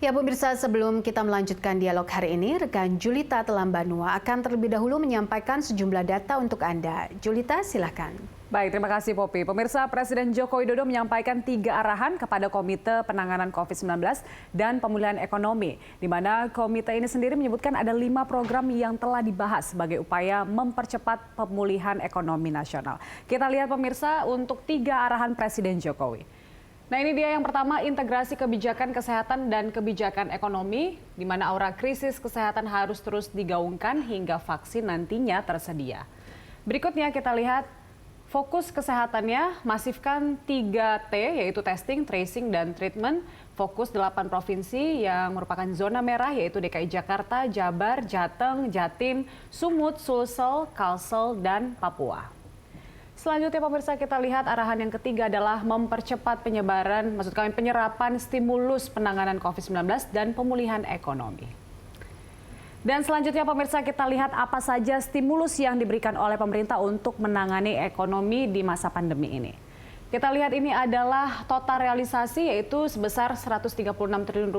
Ya pemirsa, sebelum kita melanjutkan dialog hari ini, rekan Julita Telambanua akan terlebih dahulu menyampaikan sejumlah data untuk Anda. Julita, silakan. Baik, terima kasih Poppy. Pemirsa, Presiden Joko Widodo menyampaikan 3 arahan kepada Komite Penanganan COVID-19 dan Pemulihan Ekonomi, di mana komite ini sendiri menyebutkan ada 5 program yang telah dibahas sebagai upaya mempercepat pemulihan ekonomi nasional. Kita lihat pemirsa untuk 3 arahan Presiden Jokowi. Nah, ini dia yang pertama, integrasi kebijakan kesehatan dan kebijakan ekonomi, di mana aura krisis kesehatan harus terus digaungkan hingga vaksin nantinya tersedia. Berikutnya kita lihat fokus kesehatannya, masifkan 3T, yaitu testing, tracing, dan treatment. Fokus 8 provinsi yang merupakan zona merah, yaitu DKI Jakarta, Jabar, Jateng, Jatim, Sumut, Sulsel, Kalsel, dan Papua. Selanjutnya pemirsa, kita lihat arahan yang ketiga adalah mempercepat penyerapan stimulus penanganan COVID-19 dan pemulihan ekonomi. Dan selanjutnya pemirsa, kita lihat apa saja stimulus yang diberikan oleh pemerintah untuk menangani ekonomi di masa pandemi ini. Kita lihat ini adalah total realisasi, yaitu sebesar Rp136 triliun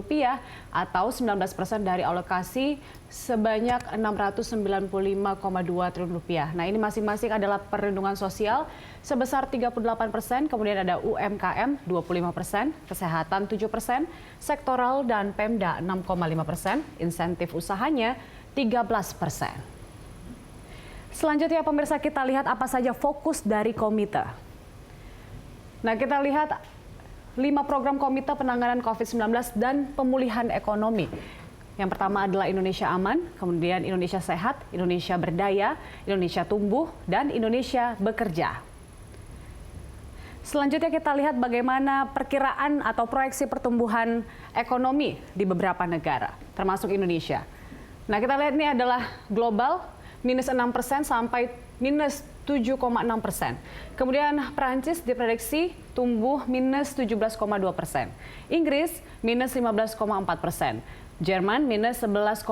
atau 19% dari alokasi sebanyak Rp695,2 triliun. Nah, ini masing-masing adalah perlindungan sosial sebesar 38%, kemudian ada UMKM 25%, kesehatan 7%, sektoral dan Pemda 6,5%, insentif usahanya 13%. Selanjutnya pemirsa, kita lihat apa saja fokus dari komite. Nah, kita lihat 5 program Komite Penanganan COVID-19 dan Pemulihan Ekonomi. Yang pertama adalah Indonesia Aman, kemudian Indonesia Sehat, Indonesia Berdaya, Indonesia Tumbuh, dan Indonesia Bekerja. Selanjutnya kita lihat bagaimana perkiraan atau proyeksi pertumbuhan ekonomi di beberapa negara, termasuk Indonesia. Nah, kita lihat ini adalah global, minus 6% sampai minus 7,6%. Kemudian Prancis diprediksi tumbuh minus 17,2%. Inggris minus 15,4%. Jerman minus 11,2%.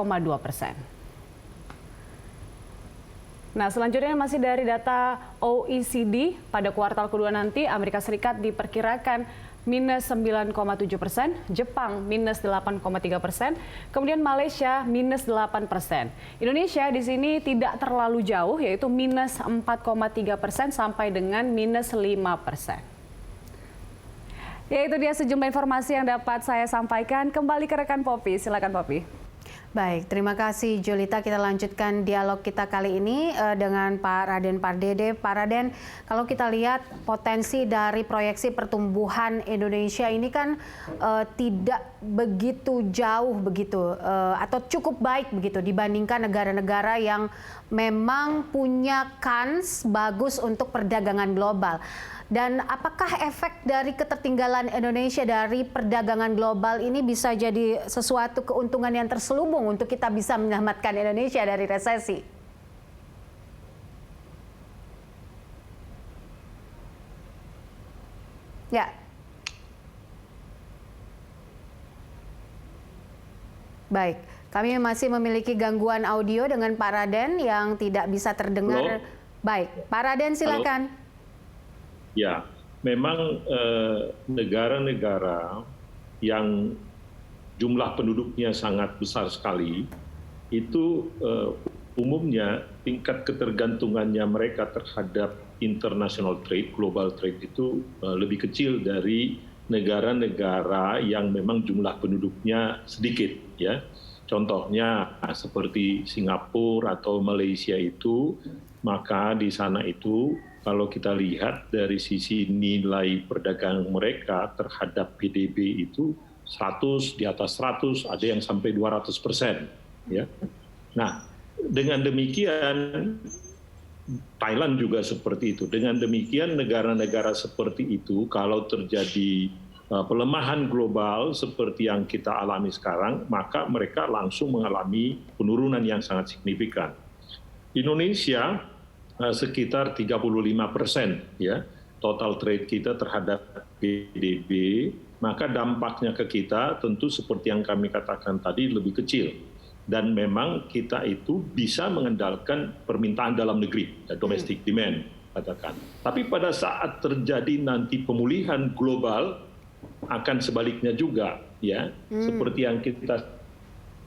Nah, selanjutnya masih dari data OECD, pada kuartal kedua nanti Amerika Serikat diperkirakan minus 9,7%, Jepang minus 8,3%, kemudian Malaysia minus 8%. Indonesia di sini tidak terlalu jauh, yaitu minus 4,3% sampai dengan minus 5%. Ya, itu dia sejumlah informasi yang dapat saya sampaikan. Kembali ke rekan Poppy, silakan Poppy. Baik, terima kasih Julita. Kita lanjutkan dialog kita kali ini dengan Pak Raden Pardede. Pak Raden, kalau kita lihat potensi dari proyeksi pertumbuhan Indonesia ini kan tidak begitu jauh begitu atau cukup baik begitu dibandingkan negara-negara yang memang punya kans bagus untuk perdagangan global. Dan apakah efek dari ketertinggalan Indonesia dari perdagangan global ini bisa jadi sesuatu keuntungan yang terselubung untuk kita bisa menyelamatkan Indonesia dari resesi? Ya. Baik, kami masih memiliki gangguan audio dengan Pak Raden yang tidak bisa terdengar. Halo. Baik, Pak Raden silakan. Halo. Ya, memang negara-negara yang jumlah penduduknya sangat besar sekali, itu umumnya tingkat ketergantungannya mereka terhadap international trade, global trade itu lebih kecil dari negara-negara yang memang jumlah penduduknya sedikit, ya. Contohnya seperti Singapura atau Malaysia itu, maka di sana itu kalau kita lihat dari sisi nilai perdagangan mereka terhadap PDB itu 100, di atas 100, ada yang sampai 200%. Ya. Nah, dengan demikian Thailand juga seperti itu. Dengan demikian negara-negara seperti itu kalau terjadi pelemahan global seperti yang kita alami sekarang, maka mereka langsung mengalami penurunan yang sangat signifikan. Indonesia sekitar 35% ya total trade kita terhadap PDB, maka dampaknya ke kita tentu seperti yang kami katakan tadi lebih kecil. Dan memang kita itu bisa mengandalkan permintaan dalam negeri, domestic demand katakan. Tapi pada saat terjadi nanti pemulihan global akan sebaliknya juga. ya, seperti yang kita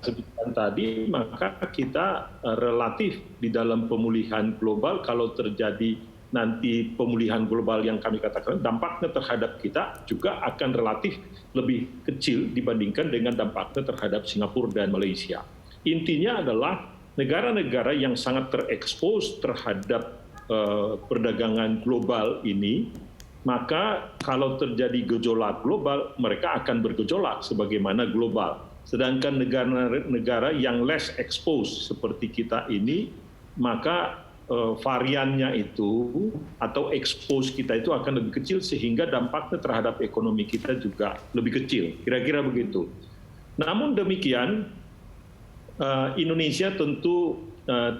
sebutkan tadi, maka kita relatif di dalam pemulihan global. Kalau terjadi nanti pemulihan global yang kami katakan, dampaknya terhadap kita juga akan relatif lebih kecil dibandingkan dengan dampaknya terhadap Singapura dan Malaysia. Intinya adalah negara-negara yang sangat terekspos terhadap perdagangan global ini, maka kalau terjadi gejolak global, mereka akan bergejolak sebagaimana global. Sedangkan negara-negara yang less exposed seperti kita ini, maka variannya itu atau expose kita itu akan lebih kecil sehingga dampaknya terhadap ekonomi kita juga lebih kecil. Kira-kira begitu. Namun demikian, Indonesia tentu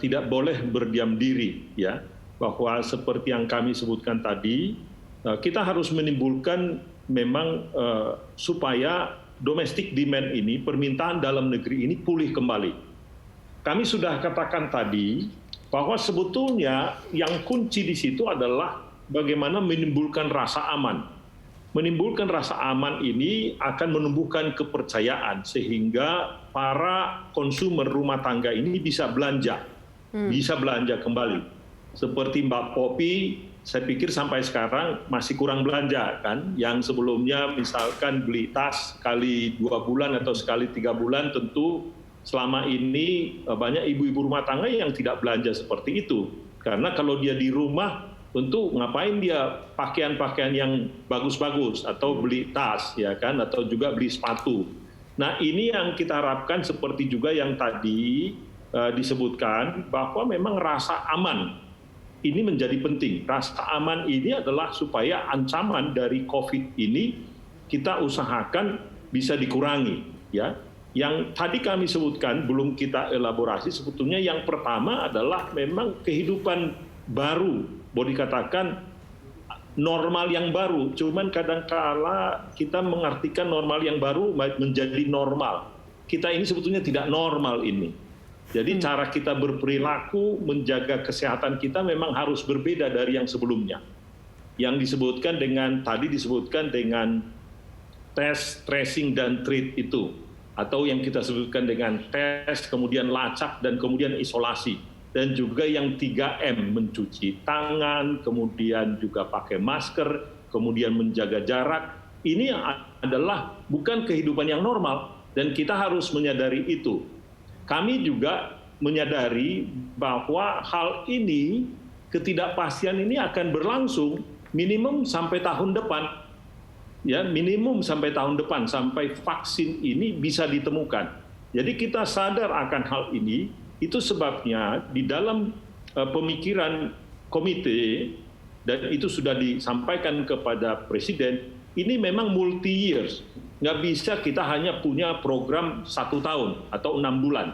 tidak boleh berdiam diri, ya, bahwa seperti yang kami sebutkan tadi, kita harus menimbulkan memang supaya domestic demand ini, permintaan dalam negeri ini pulih kembali. Kami sudah katakan tadi bahwa sebetulnya yang kunci di situ adalah bagaimana menimbulkan rasa aman. Menimbulkan rasa aman ini akan menumbuhkan kepercayaan sehingga para konsumen rumah tangga ini bisa belanja kembali. Seperti Mbak Popi, saya pikir sampai sekarang masih kurang belanja kan. Yang sebelumnya misalkan beli tas sekali 2 bulan atau sekali 3 bulan, tentu selama ini banyak ibu-ibu rumah tangga yang tidak belanja seperti itu. Karena kalau dia di rumah, tentu ngapain dia pakaian-pakaian yang bagus-bagus atau beli tas, ya kan, atau juga beli sepatu. Nah, ini yang kita harapkan seperti juga yang tadi disebutkan, bahwa memang rasa aman ini menjadi penting. Rasa aman ini adalah supaya ancaman dari COVID ini kita usahakan bisa dikurangi, ya. Yang tadi kami sebutkan, belum kita elaborasi, sebetulnya yang pertama adalah memang kehidupan baru, boleh dikatakan normal yang baru. Cuman kadang-kala kita mengartikan normal yang baru menjadi normal. Kita ini sebetulnya tidak normal ini. Jadi cara kita berperilaku, menjaga kesehatan kita memang harus berbeda dari yang sebelumnya. Yang disebutkan dengan, tadi disebutkan dengan tes, tracing, dan treat itu. Atau yang kita sebutkan dengan tes, kemudian lacak, dan kemudian isolasi. Dan juga yang 3M, mencuci tangan, kemudian juga pakai masker, kemudian menjaga jarak. Ini adalah bukan kehidupan yang normal, dan kita harus menyadari itu. Kami juga menyadari bahwa hal ini, ketidakpastian ini akan berlangsung minimum sampai tahun depan. Ya, minimum sampai tahun depan, sampai vaksin ini bisa ditemukan. Jadi kita sadar akan hal ini, itu sebabnya di dalam pemikiran komite, dan itu sudah disampaikan kepada Presiden, ini memang multi years. Nggak bisa kita hanya punya program 1 tahun atau 6 bulan.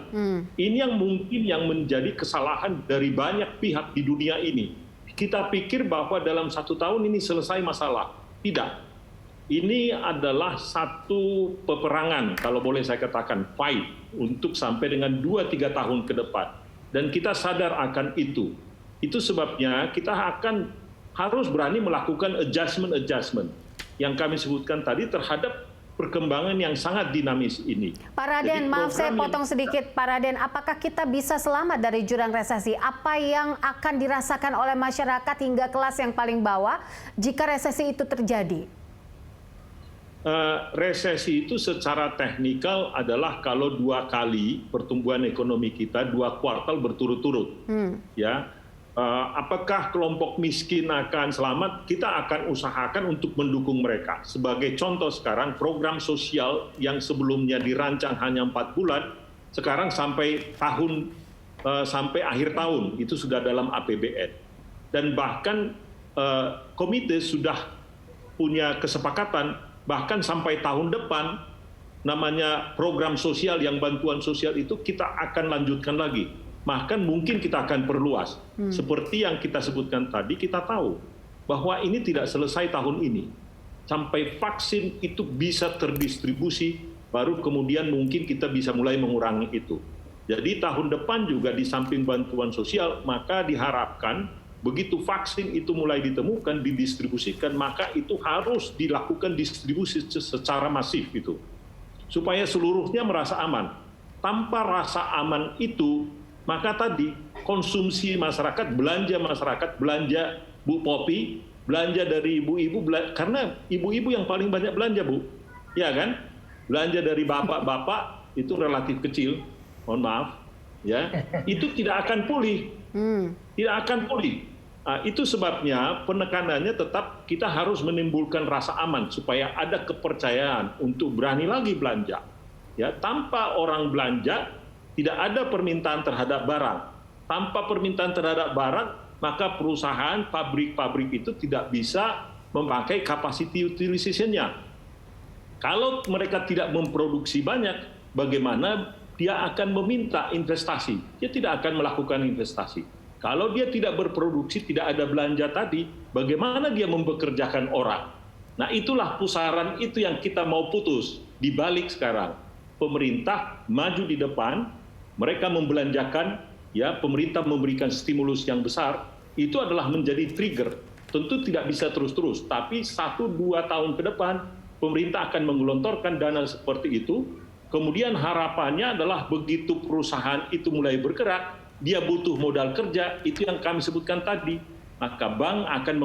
Ini yang mungkin yang menjadi kesalahan dari banyak pihak di dunia ini. Kita pikir bahwa dalam 1 tahun ini selesai masalah. Tidak. Ini adalah satu peperangan, kalau boleh saya katakan, fight, untuk sampai dengan 2-3 tahun ke depan. Dan kita sadar akan itu. Itu sebabnya kita akan harus berani melakukan adjustment yang kami sebutkan tadi terhadap perkembangan yang sangat dinamis ini. Pak Raden, maaf saya potong sedikit. Pak Raden, apakah kita bisa selamat dari jurang resesi? Apa yang akan dirasakan oleh masyarakat hingga kelas yang paling bawah jika resesi itu terjadi? Resesi itu secara teknikal adalah kalau 2 kali pertumbuhan ekonomi kita 2 kuartal berturut-turut. Ya, apakah kelompok miskin akan selamat? Kita akan usahakan untuk mendukung mereka. Sebagai contoh sekarang, program sosial yang sebelumnya dirancang hanya 4 bulan, sekarang sampai akhir tahun itu sudah dalam APBN. Dan bahkan komite sudah punya kesepakatan bahkan sampai tahun depan, namanya program sosial yang bantuan sosial itu kita akan lanjutkan lagi. Bahkan mungkin kita akan perluas. Seperti yang kita sebutkan tadi, kita tahu bahwa ini tidak selesai tahun ini. Sampai vaksin itu bisa terdistribusi, baru kemudian mungkin kita bisa mulai mengurangi itu. Jadi tahun depan juga di samping bantuan sosial, maka diharapkan begitu vaksin itu mulai ditemukan, didistribusikan, maka itu harus dilakukan distribusi secara masif itu. supaya seluruhnya merasa aman. Tanpa rasa aman itu, maka tadi konsumsi masyarakat, belanja Bu Popi, belanja dari ibu-ibu, karena ibu-ibu yang paling banyak belanja, Bu. Ya kan? Belanja dari bapak-bapak itu relatif kecil, mohon maaf, ya. Itu tidak akan pulih. Tidak akan pulih. Nah, itu sebabnya penekanannya tetap kita harus menimbulkan rasa aman supaya ada kepercayaan untuk berani lagi belanja. Ya, tanpa orang belanja tidak ada permintaan terhadap barang. Tanpa permintaan terhadap barang, maka perusahaan, pabrik-pabrik itu tidak bisa memakai capacity utilization-nya. Kalau mereka tidak memproduksi banyak, bagaimana dia akan meminta investasi? Dia tidak akan melakukan investasi. Kalau dia tidak berproduksi, tidak ada belanja tadi, bagaimana dia mempekerjakan orang? Nah, itulah pusaran itu yang kita mau putus. Dibalik sekarang, pemerintah maju di depan, mereka membelanjakan, ya, pemerintah memberikan stimulus yang besar, itu adalah menjadi trigger. Tentu tidak bisa terus-terus, tapi 1-2 tahun ke depan, pemerintah akan menggelontorkan dana seperti itu. Kemudian harapannya adalah begitu perusahaan itu mulai bergerak, dia butuh modal kerja, itu yang kami sebutkan tadi. Maka bank akan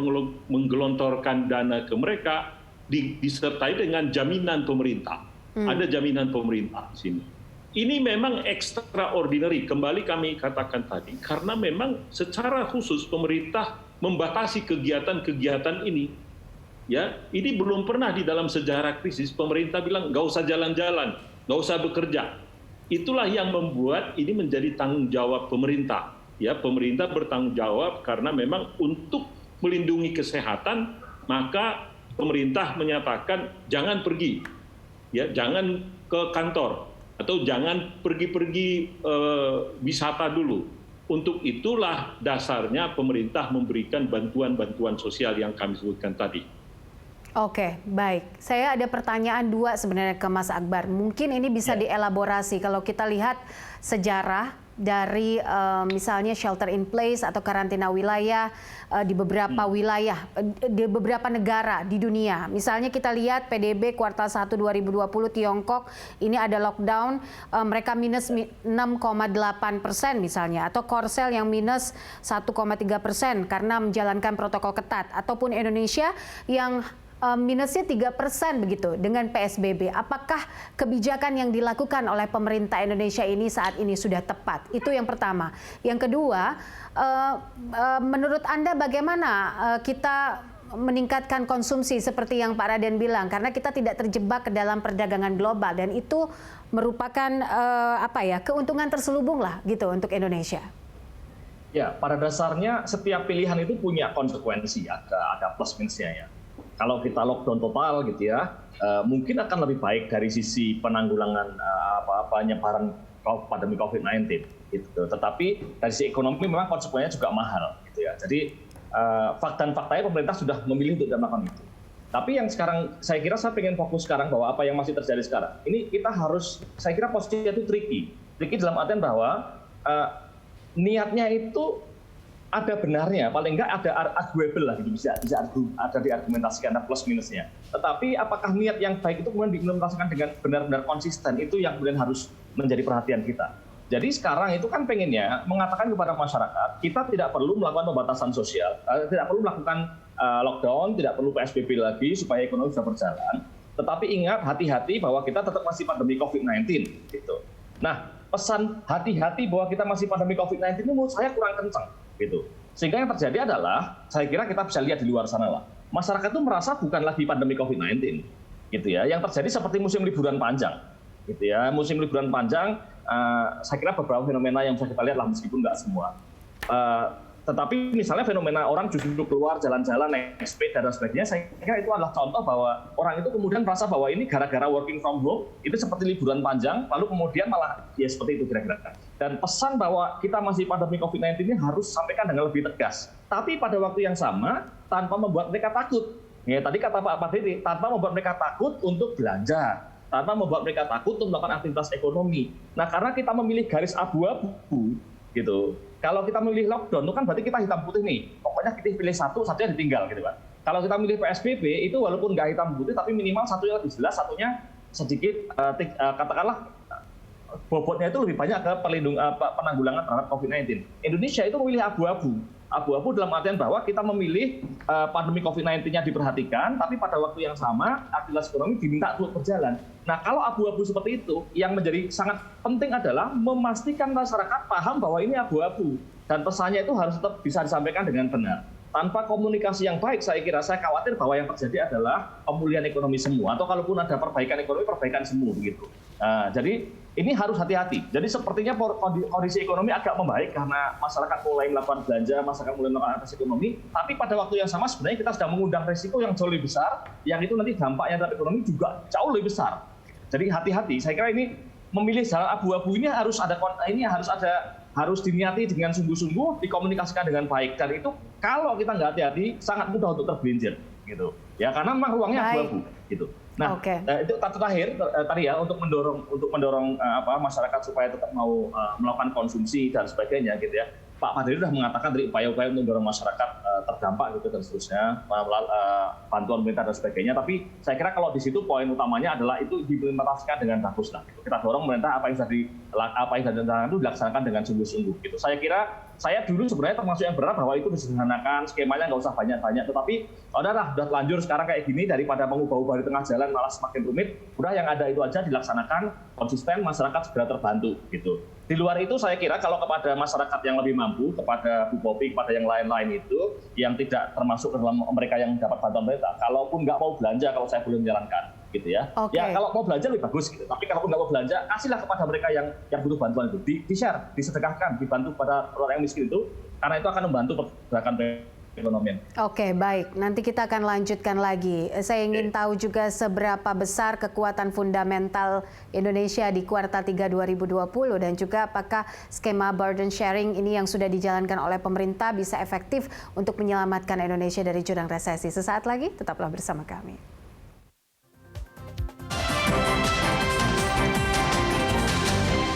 menggelontorkan dana ke mereka, disertai dengan jaminan pemerintah. Ada jaminan pemerintah di sini. Ini memang extraordinary, kembali kami katakan tadi, karena memang secara khusus pemerintah membatasi kegiatan-kegiatan ini. Ya, ini belum pernah di dalam sejarah krisis pemerintah bilang nggak usah jalan-jalan, nggak usah bekerja. Itulah yang membuat ini menjadi tanggung jawab pemerintah. Ya, pemerintah bertanggung jawab karena memang untuk melindungi kesehatan, maka pemerintah menyatakan jangan pergi, ya, jangan ke kantor atau jangan pergi-pergi wisata dulu. Untuk itulah dasarnya pemerintah memberikan bantuan-bantuan sosial yang kami sebutkan tadi. Oke, baik. Saya ada pertanyaan 2 sebenarnya ke Mas Akbar. Mungkin ini bisa dielaborasi kalau kita lihat sejarah dari misalnya shelter in place atau karantina wilayah di beberapa wilayah, di beberapa negara di dunia. Misalnya kita lihat PDB kuartal 1 2020 Tiongkok, ini ada lockdown, mereka minus 6,8% misalnya, atau Korsel yang minus 1,3% karena menjalankan protokol ketat, ataupun Indonesia yang minusnya 3% begitu dengan PSBB. Apakah kebijakan yang dilakukan oleh pemerintah Indonesia ini saat ini sudah tepat? Itu yang pertama. Yang kedua, menurut Anda bagaimana kita meningkatkan konsumsi seperti yang Pak Raden bilang, karena kita tidak terjebak ke dalam perdagangan global dan itu merupakan keuntungan terselubung lah gitu untuk Indonesia. Ya, pada dasarnya setiap pilihan itu punya konsekuensi, ada plus minusnya ya. Kalau kita lockdown total gitu ya, mungkin akan lebih baik dari sisi penanggulangan penyebaran pandemi COVID-19 gitu. Tetapi dari sisi ekonomi memang konsekuensinya juga mahal gitu ya. Jadi fakta-faktanya pemerintah sudah memilih untuk tidak melakukan itu. Tapi yang sekarang saya kira saya ingin fokus sekarang bahwa apa yang masih terjadi sekarang. Ini kita harus, saya kira posisinya itu tricky. Tricky dalam artian bahwa niatnya itu ada benarnya, paling enggak ada arguable lah, gitu. bisa ada diargumentasikan, ada plus minusnya. Tetapi apakah niat yang baik itu kemudian diimplementasikan dengan benar-benar konsisten, itu yang kemudian harus menjadi perhatian kita. Jadi sekarang itu kan pengennya mengatakan kepada masyarakat, kita tidak perlu melakukan pembatasan sosial, tidak perlu melakukan lockdown, tidak perlu PSBB lagi supaya ekonomi bisa berjalan. Tetapi ingat, hati-hati bahwa kita tetap masih pandemi COVID-19. Gitu. Nah, pesan hati-hati bahwa kita masih pandemi COVID-19 ini menurut saya kurang kencang. Gitu. Sehingga yang terjadi adalah, saya kira kita bisa lihat di luar sana lah, masyarakat itu merasa bukan lagi pandemi COVID-19, gitu ya. Yang terjadi seperti musim liburan panjang, gitu ya. Musim liburan panjang, saya kira beberapa fenomena yang bisa kita lihat lah, meskipun nggak semua. Tetapi misalnya fenomena orang justru keluar jalan-jalan, naik sepeda dan sebagainya, saya kira itu adalah contoh bahwa orang itu kemudian merasa bahwa ini gara-gara working from home, itu seperti liburan panjang, lalu kemudian malah ya seperti itu kira-kira. Dan pesan bahwa kita masih pandemi COVID-19 ini harus sampaikan dengan lebih tegas. Tapi pada waktu yang sama, tanpa membuat mereka takut. Ya, tadi kata Pak Dede, tanpa membuat mereka takut untuk belanja, tanpa membuat mereka takut untuk melakukan aktivitas ekonomi. Nah, karena kita memilih garis abu-abu, gitu. Kalau kita memilih lockdown, itu kan berarti kita hitam putih nih. Pokoknya kita pilih satunya ditinggal, gitu kan. Kalau kita milih PSBB, itu walaupun nggak hitam putih, tapi minimal satunya lebih jelas, satunya sedikit katakanlah bobotnya itu lebih banyak ke penanggulangan terhadap COVID-19. Indonesia itu memilih abu-abu. Abu-abu dalam artian bahwa kita memilih pandemi COVID-19-nya diperhatikan, tapi pada waktu yang sama aktivitas ekonomi diminta untuk berjalan. Nah, kalau abu-abu seperti itu, yang menjadi sangat penting adalah memastikan masyarakat paham bahwa ini abu-abu. Dan pesannya itu harus tetap bisa disampaikan dengan benar. Tanpa komunikasi yang baik, saya khawatir bahwa yang terjadi adalah pemulihan ekonomi semua, atau kalaupun ada perbaikan ekonomi, perbaikan semua begitu. Jadi ini harus hati-hati. Jadi sepertinya kondisi ekonomi agak membaik karena masyarakat mulai melakukan belanja, masyarakat mulai melakukan aktivitas ekonomi. Tapi pada waktu yang sama sebenarnya kita sedang mengundang resiko yang jauh lebih besar, yang itu nanti dampaknya terhadap ekonomi juga jauh lebih besar. Jadi hati-hati. Saya kira ini memilih jalan abu-abu ini harus diniati dengan sungguh-sungguh, dikomunikasikan dengan baik, dan itu kalau kita nggak hati-hati sangat mudah untuk tergelincir gitu ya, karena memang ruangnya abu-abu gitu. Nah, itu terakhir tadi ya, untuk mendorong masyarakat supaya tetap mau melakukan konsumsi dan sebagainya gitu ya. Pak Pardede sudah mengatakan dari upaya-upaya untuk mendorong masyarakat terdampak gitu dan seterusnya, bantuan pemerintah dan sebagainya. Tapi saya kira kalau di situ poin utamanya adalah itu diimplementasikan dengan bagus lah. Kita dorong pemerintah apa yang sudah dilaksanakan itu dilaksanakan dengan sungguh-sungguh gitu. Saya kira saya dulu sebenarnya termasuk yang berharap bahwa itu disederhanakan, skemanya nggak usah banyak-banyak. Tetapi udah telanjur sekarang kayak gini, daripada mengubah-ubah di tengah jalan malah semakin rumit. Udah yang ada itu aja dilaksanakan konsisten, masyarakat segera terbantu gitu. Di luar itu saya kira kalau kepada masyarakat yang lebih mampu, kepada Bu Popi, kepada yang lain-lain itu, yang tidak termasuk ke dalam mereka yang dapat bantuan pemerintah, kalaupun nggak mau belanja, kalau saya boleh menyarankan, gitu ya. Ya kalau mau belanja lebih bagus, gitu. Tapi kalaupun nggak mau belanja, kasihlah kepada mereka yang butuh bantuan itu, di-share, disedekahkan, dibantu pada orang yang miskin itu, karena itu akan membantu pergerakan perekonomian. Oke, baik. Nanti kita akan lanjutkan lagi. Saya ingin tahu juga seberapa besar kekuatan fundamental Indonesia di kuartal 3 2020 dan juga apakah skema burden sharing ini yang sudah dijalankan oleh pemerintah bisa efektif untuk menyelamatkan Indonesia dari jurang resesi. Sesaat lagi, tetaplah bersama kami.